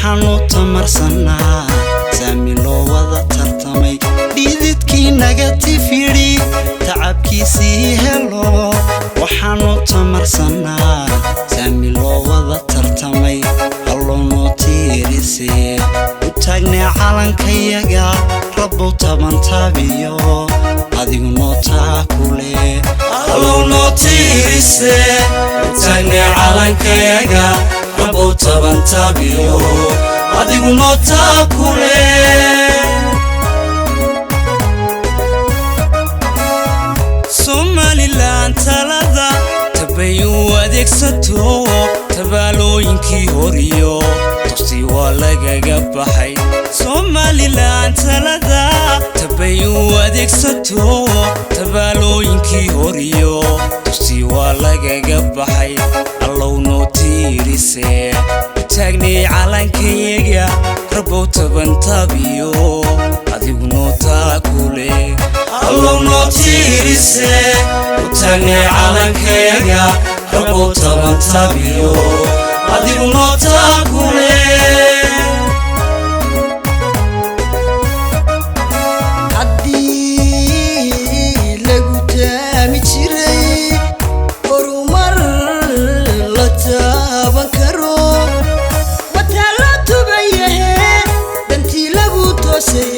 waxaanu tamarsanaa saami loo wada tartamay dhididkii naga tifiri tacabkiisii helo waxaanu tamarsanaa saami loo wada tartamay allowno tiirisee u taagnay calankayaga rabbow tabantaabiyo adigu noo taakule allowno tiirisee u taagnay calankayaga rabbow tabantaabiyo adigu noo taakule Somaliland talada tabayu adeegsato tabaalooyinkii horiyo tufti waa lagaga baxay Somaliland talada tabayu adeegsato tabaalooyinkii horiyo tufti waa lagaga baxay allowno tiirisee taagnay calankayaga rabbow tabantaabiyo adigu noo taakule allowno tiirisee taagnay calankayaga rabbow tabantaabiyo adigu noo taakule haddii lagu taami jiray horumar la taaban karo wataa la tubayahe dantii lagu toosay